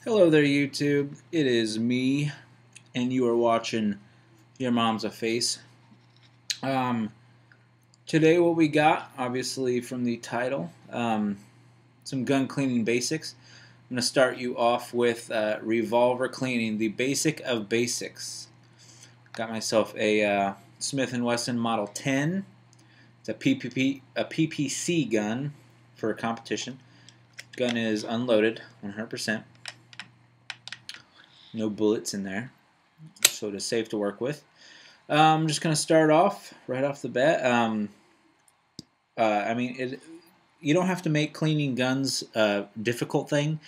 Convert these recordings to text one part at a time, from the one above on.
Hello there, YouTube. It is me, and you are watching Your Mom's a Face. Today what we got, obviously from the title, some gun cleaning basics. I'm going to start you off with revolver cleaning, the basic of basics. Got myself a Smith & Wesson Model 10. It's a PPC gun for a competition. Gun is unloaded, 100%. No bullets in there, so it is safe to work with. I'm just going to start off right off the bat. You don't have to make cleaning guns a difficult thing.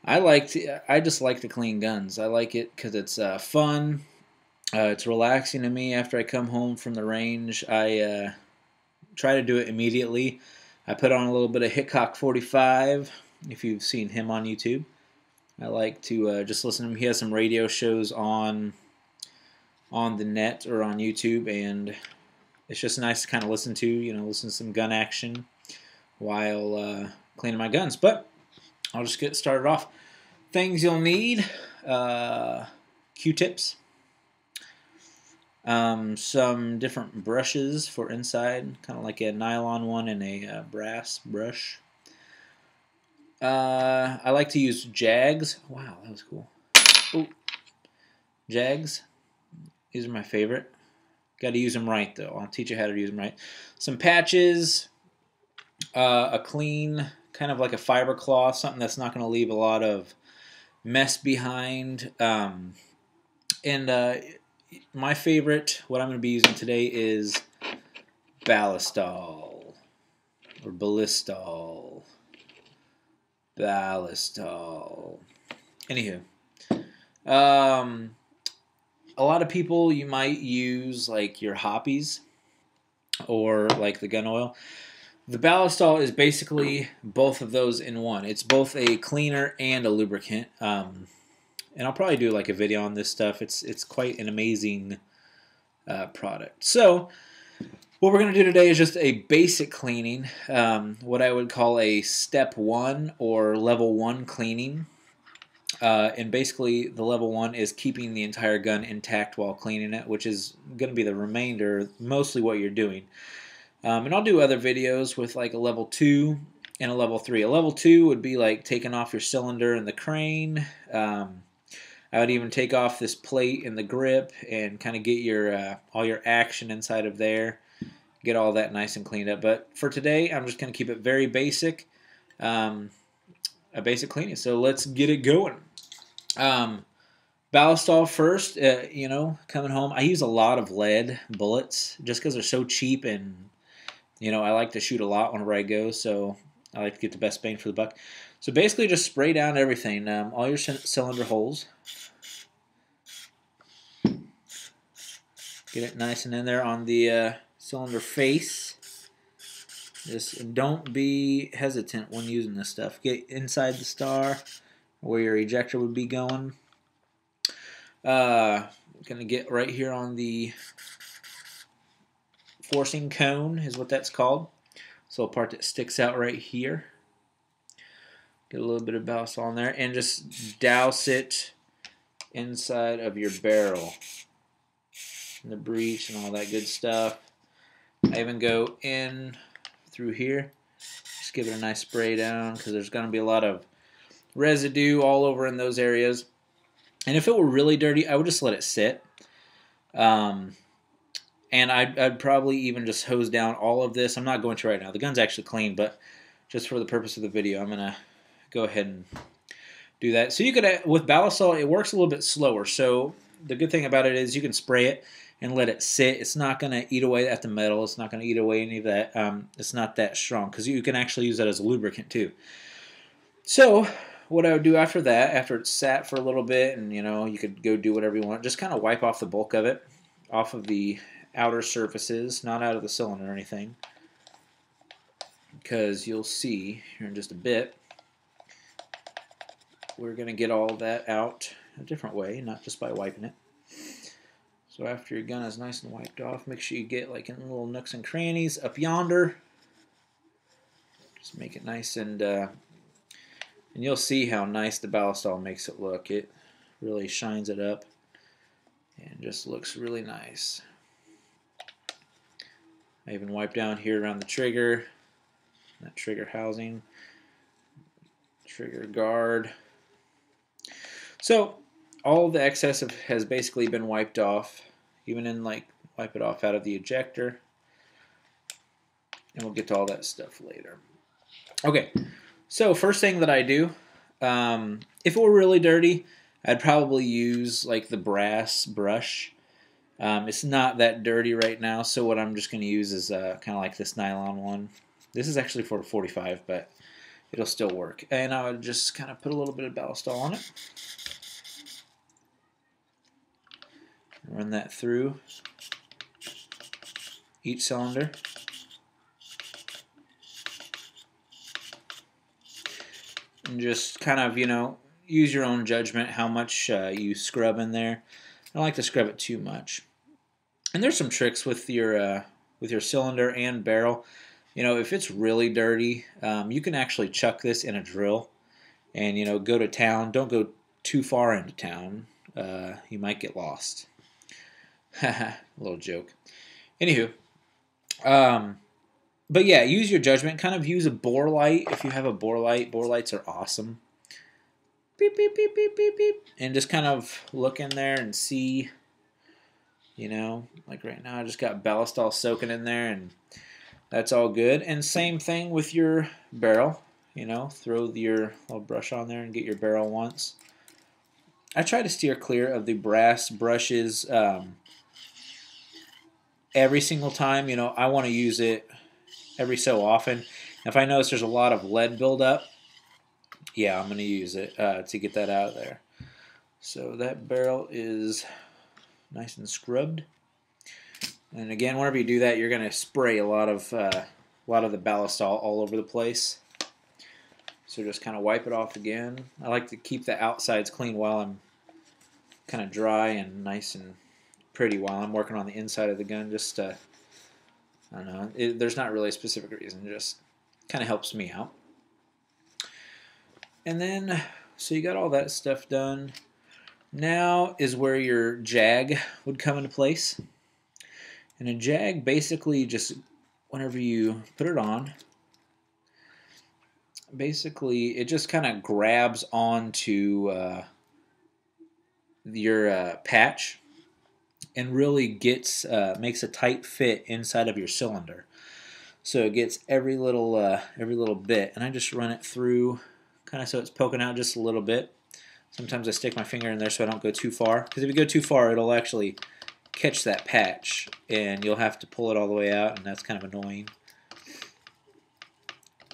I just like to clean guns. I like it because it's fun. It's relaxing to me. After I come home from the range, I try to do it immediately. I put on a little bit of Hickok 45, if you've seen him on YouTube. I like to just listen to him. He has some radio shows on the net or on YouTube, and it's just nice to kind of listen to, listen to some gun action while cleaning my guns. But I'll just get started off. Things you'll need, Q-tips, some different brushes for inside, kind of like a nylon one and a brass brush. I like to use jags. Wow, that was cool. Ooh. Jags. These are my favorite. Got to use them right, though. I'll teach you how to use them right. Some patches. A clean, kind of like a fiber cloth, something that's not going to leave a lot of mess behind. My favorite, what I'm going to be using today, is ballistol or ballistol. Ballistol. Anywho, a lot of people, you might use like your hoppies or like the gun oil. The ballistol is basically both of those in one. It's both a cleaner and a lubricant. And I'll probably do like a video on this stuff. It's quite an amazing product. So what we're going to do today is just a basic cleaning, what I would call a step 1 or level 1 cleaning. And basically the level 1 is keeping the entire gun intact while cleaning it, which is going to be the remainder, mostly what you're doing. And I'll do other videos with like a level 2 and a level 3. A level 2 would be like taking off your cylinder and the crane. I would even take off this plate and the grip and kind of get your all your action inside of there. Get all that nice and cleaned up. But for today, I'm just going to keep it very basic, a basic cleaning. So let's get it going. Ballistol first, coming home. I use a lot of lead bullets just because they're so cheap, and, I like to shoot a lot whenever I go, so I like to get the best bang for the buck. So basically just spray down everything, all your cylinder holes. Get it nice and in there on the cylinder face. Just don't be hesitant when using this stuff. Get inside the star where your ejector would be going. Gonna get right here on the forcing cone is what that's called. So a part that sticks out right here. Get a little bit of ballast on there and just douse it inside of your barrel. And the breech and all that good stuff. I even go in through here. Just give it a nice spray down because there's going to be a lot of residue all over in those areas. And if it were really dirty, I would just let it sit. And I'd probably even just hose down all of this. I'm not going to right now. The gun's actually clean, but just for the purpose of the video, I'm going to go ahead and do that. So you could, with ballistol, it works a little bit slower. So the good thing about it is you can spray it and let it sit. It's not going to eat away at the metal. It's not going to eat away any of that. It's not that strong because you can actually use that as a lubricant too. So what I would do after that, after it's sat for a little bit, and you could go do whatever you want, just kind of wipe off the bulk of it, off of the outer surfaces, not out of the cylinder or anything, because you'll see here in just a bit, we're going to get all that out a different way, not just by wiping it. So after your gun is nice and wiped off, make sure you get like in little nooks and crannies up yonder. Just make it nice and And you'll see how nice the ballistol makes it look. It really shines it up and just looks really nice. I even wipe down here around the trigger, that trigger housing, trigger guard. So all the excess has basically been wiped off, even in like wipe it off out of the ejector. And we'll get to all that stuff later. Okay, so first thing that I do, if it were really dirty, I'd probably use like the brass brush. It's not that dirty right now, so what I'm just going to use is kind of like this nylon one. This is actually for 45, but it'll still work. And I would just kind of put a little bit of ballistol on it. Run that through each cylinder. And just kind of, use your own judgment how much you scrub in there. I don't like to scrub it too much. And there's some tricks with your cylinder and barrel. If it's really dirty, you can actually chuck this in a drill and, go to town. Don't go too far into town. You might get lost. Little joke. Anywho, but yeah, use your judgment. Kind of use a bore light if you have a bore light. Bore lights are awesome. Beep, beep, beep, beep, beep, beep. And just kind of look in there and see, like right now I just got ballistol soaking in there and that's all good. And same thing with your barrel. Throw your little brush on there and get your barrel once. I try to steer clear of the brass brushes every single time. I want to use it every so often. If I notice there's a lot of lead buildup, yeah, I'm going to use it to get that out of there. So that barrel is nice and scrubbed. And again, whenever you do that, you're going to spray a lot of the ballistol all over the place. So just kind of wipe it off again. I like to keep the outsides clean while I'm kind of dry and nice and pretty while I'm working on the inside of the gun. Just I don't know. There's not really a specific reason. Just kind of helps me out. And then, so you got all that stuff done. Now is where your jag would come into place. And a jag basically just, whenever you put it on, basically it just kind of grabs onto your patch and really makes a tight fit inside of your cylinder. So it gets every little bit, and I just run it through, kind of so it's poking out just a little bit. Sometimes I stick my finger in there so I don't go too far, because if you go too far, it'll actually catch that patch, and you'll have to pull it all the way out, and that's kind of annoying.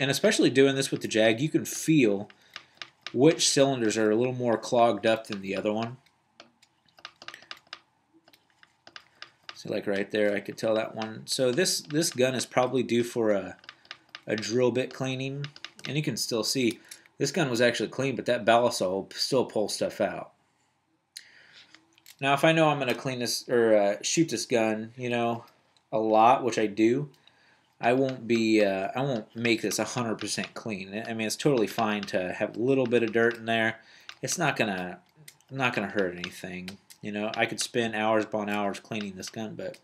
And especially doing this with the jag, you can feel which cylinders are a little more clogged up than the other one. So like right there, I could tell that one. So this gun is probably due for a drill bit cleaning, and you can still see this gun was actually clean, but that ballistol still pulls stuff out. Now, if I know I'm going to clean this or shoot this gun, a lot, which I do, I won't make this 100% clean. I mean, it's totally fine to have a little bit of dirt in there. It's not gonna hurt anything. I could spend hours upon hours cleaning this gun, but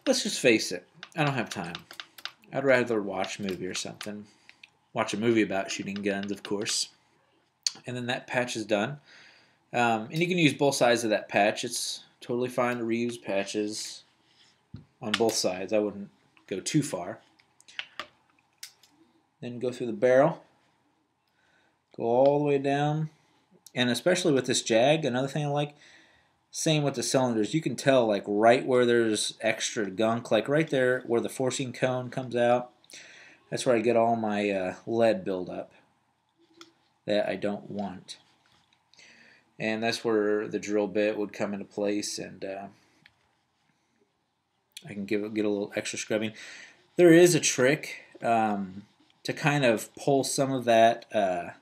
let's just face it, I don't have time. I'd rather watch a movie or something. Watch a movie about shooting guns, of course. And then that patch is done. And you can use both sides of that patch. It's totally fine to reuse patches on both sides. I wouldn't go too far. Then go through the barrel. Go all the way down. And especially with this jag, another thing I like, same with the cylinders. You can tell like right where there's extra gunk, like right there where the forcing cone comes out. That's where I get all my lead buildup that I don't want. And that's where the drill bit would come into place, and I can get a little extra scrubbing. There is a trick to kind of pull some of that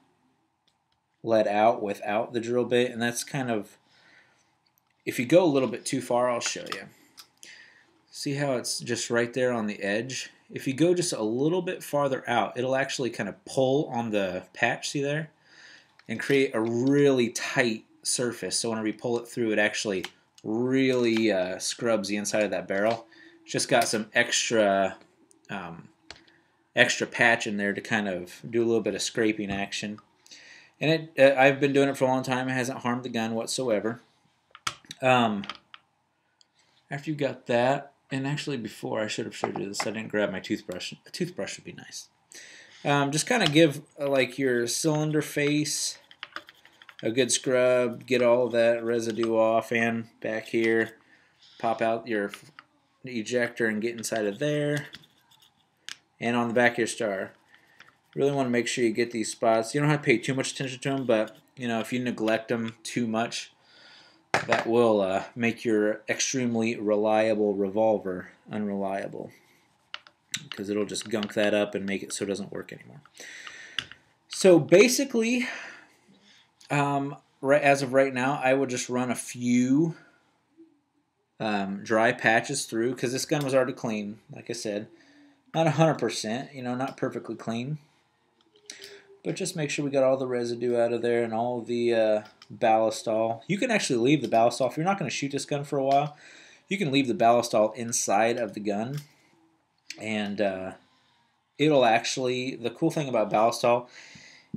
lead out without the drill bit, and that's kind of, if you go a little bit too far, I'll show you. See how it's just right there on the edge? If you go just a little bit farther out, it'll actually kind of pull on the patch, see there? and create a really tight surface. So whenever you pull it through, it actually really scrubs the inside of that barrel. It's just got some extra patch in there to kind of do a little bit of scraping action. And I've been doing it for a long time. It hasn't harmed the gun whatsoever. After you got that, and actually before I should have showed you this, I didn't grab my toothbrush. A toothbrush would be nice. Just kind of give like your cylinder face a good scrub, get all of that residue off, and back here, pop out your ejector and get inside of there, and on the back of your star. Really want to make sure you get these spots. You don't have to pay too much attention to them, but you know, if you neglect them too much, that will make your extremely reliable revolver unreliable, because it'll just gunk that up and make it so it doesn't work anymore. So basically, as of right now, I would just run a few dry patches through, because this gun was already clean, like I said. Not 100%, you know, not perfectly clean. But just make sure we got all the residue out of there and all of the ballistol. You can actually leave the ballistol. If you're not going to shoot this gun for a while, you can leave the ballistol inside of the gun. And it'll actually, the cool thing about ballistol,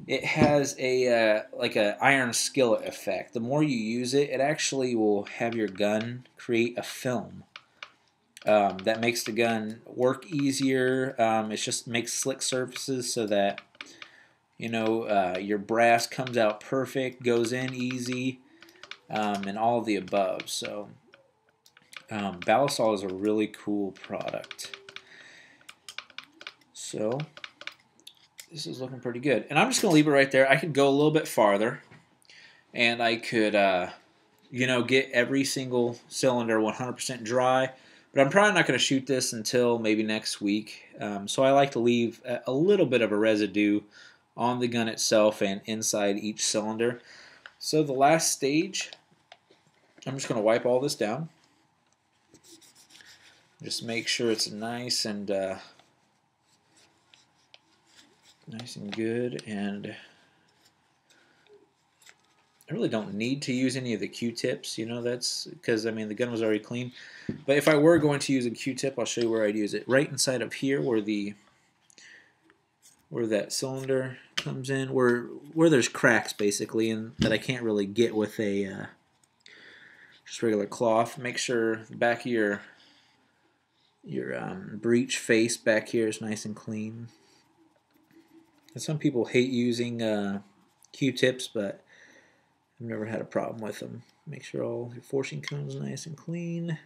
it has a like an iron skillet effect. The more you use it, it actually will have your gun create a film. That makes the gun work easier. It just makes slick surfaces so that, you know, your brass comes out perfect, goes in easy, and all of the above. So ballistol is a really cool product. So this is looking pretty good. And I'm just going to leave it right there. I could go a little bit farther, and I could, you know, get every single cylinder 100% dry. But I'm probably not going to shoot this until maybe next week. So I like to leave a little bit of a residue on the gun itself and inside each cylinder. So the last stage, I'm just going to wipe all this down. Just make sure it's nice and good. And I really don't need to use any of the Q-tips, you know, that's because, I mean, the gun was already clean. But if I were going to use a Q-tip, I'll show you where I'd use it. Right inside of here where that cylinder comes in, where there's cracks, basically, and that I can't really get with a just regular cloth. Make sure the back of your breech face back here is nice and clean. And some people hate using Q-tips, but I've never had a problem with them. Make sure all your forcing cones nice and clean.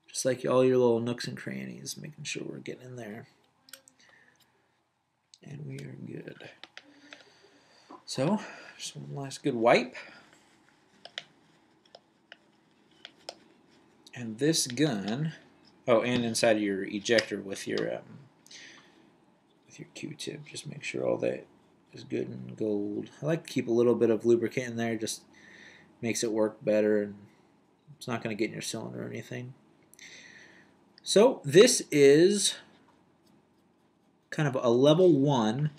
Just like all your little nooks and crannies, making sure we're getting in there. And we are good. So, just one last good wipe. And this gun, oh, and inside of your ejector with your Q-tip, just make sure all that is good and gold. I like to keep a little bit of lubricant in there, just makes it work better, and it's not going to get in your cylinder or anything. So this is kind of a level 1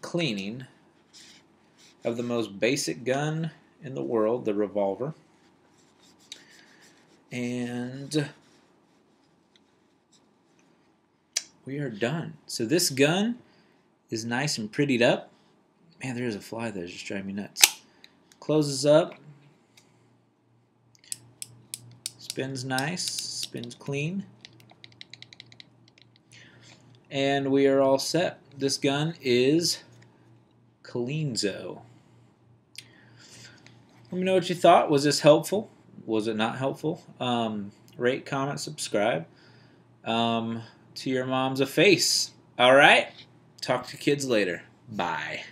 cleaning of the most basic gun in the world, the revolver. And we are done. So this gun is nice and prettied up. Man, there's a fly that's just driving me nuts. Closes up. Spins nice. Spins clean. And we are all set. This gun is Cleanzo. Let me know what you thought. Was this helpful? Was it not helpful? Rate, comment, subscribe. To your mom's a face. All right. Talk to kids later. Bye.